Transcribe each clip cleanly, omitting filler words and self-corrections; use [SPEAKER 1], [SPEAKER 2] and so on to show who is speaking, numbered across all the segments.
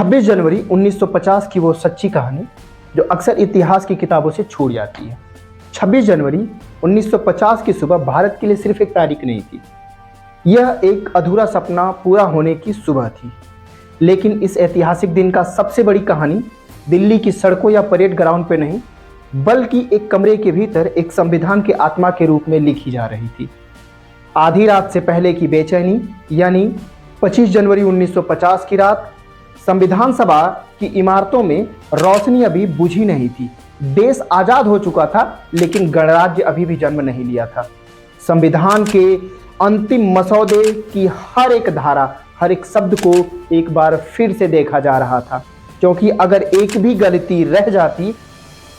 [SPEAKER 1] 26 जनवरी 1950 की वो सच्ची कहानी जो अक्सर इतिहास की किताबों से छूट जाती है। 26 जनवरी 1950 की सुबह भारत के लिए सिर्फ एक तारीख नहीं थी, यह एक अधूरा सपना पूरा होने की सुबह थी। लेकिन इस ऐतिहासिक दिन का सबसे बड़ी कहानी दिल्ली की सड़कों या परेड ग्राउंड पर नहीं, बल्कि एक कमरे के भीतर एक संविधान के आत्मा के रूप में लिखी जा रही थी। आधी रात से पहले की बेचैनी, यानी 25 जनवरी 1950 की रात, संविधान सभा की इमारतों में रोशनी अभी बुझी नहीं थी। देश आजाद हो चुका था, लेकिन गणराज्य अभी भी जन्म नहीं लिया था। संविधान के अंतिम मसौदे की हर एक धारा, हर एक शब्द को एक बार फिर से देखा जा रहा था, क्योंकि अगर एक भी गलती रह जाती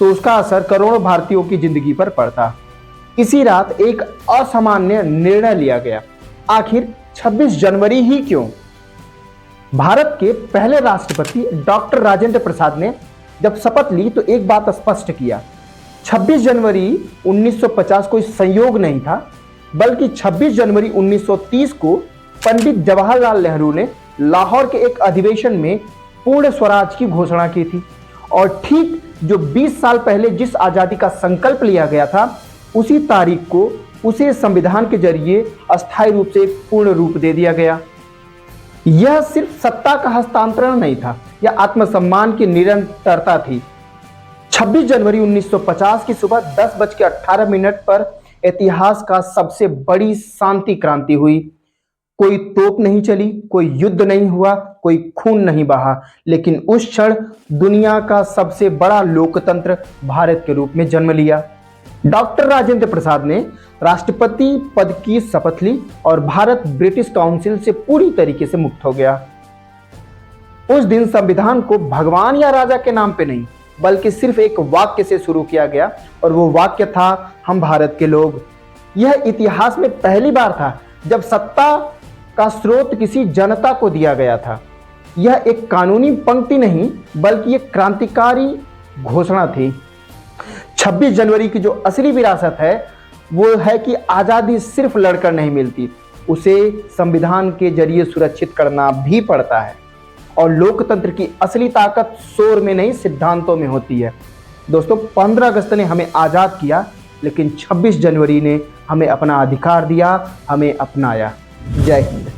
[SPEAKER 1] तो उसका असर करोड़ों भारतीयों की जिंदगी पर पड़ता। इसी रात एक असामान्य निर्णय लिया गया। आखिर 26 जनवरी ही क्यों? भारत के पहले राष्ट्रपति डॉक्टर राजेंद्र प्रसाद ने जब शपथ ली तो एक बात स्पष्ट किया। 26 जनवरी 1950 कोई संयोग नहीं था, बल्कि 26 जनवरी 1930 को पंडित जवाहरलाल नेहरू ने लाहौर के एक अधिवेशन में पूर्ण स्वराज की घोषणा की थी। और ठीक जो 20 साल पहले जिस आजादी का संकल्प लिया गया था, उसी तारीख को उसे संविधान के जरिए अस्थायी रूप से पूर्ण रूप दे दिया गया। यह सिर्फ सत्ता का हस्तांतरण नहीं था, यह आत्मसम्मान की निरंतरता थी। 26 जनवरी 1950 की सुबह 10:18 पर इतिहास का सबसे बड़ी शांति क्रांति हुई। कोई तोप नहीं चली, कोई युद्ध नहीं हुआ, कोई खून नहीं बहा, लेकिन उस क्षण दुनिया का सबसे बड़ा लोकतंत्र भारत के रूप में जन्म लिया। डॉक्टर राजेंद्र प्रसाद ने राष्ट्रपति पद की शपथ ली और भारत ब्रिटिश काउंसिल से पूरी तरीके से मुक्त हो गया। उस दिन संविधान को भगवान या राजा के नाम पे नहीं, बल्कि सिर्फ एक वाक्य से शुरू किया गया, और वो वाक्य था, हम भारत के लोग। यह इतिहास में पहली बार था जब सत्ता का स्रोत किसी जनता को दिया गया था। यह एक कानूनी पंक्ति नहीं, बल्कि एक क्रांतिकारी घोषणा थी। 26 जनवरी की जो असली विरासत है वो है कि आज़ादी सिर्फ लड़कर नहीं मिलती, उसे संविधान के जरिए सुरक्षित करना भी पड़ता है। और लोकतंत्र की असली ताकत शोर में नहीं, सिद्धांतों में होती है। दोस्तों, 15 अगस्त ने हमें आज़ाद किया, लेकिन 26 जनवरी ने हमें अपना अधिकार दिया, हमें अपनाया। जय हिंद।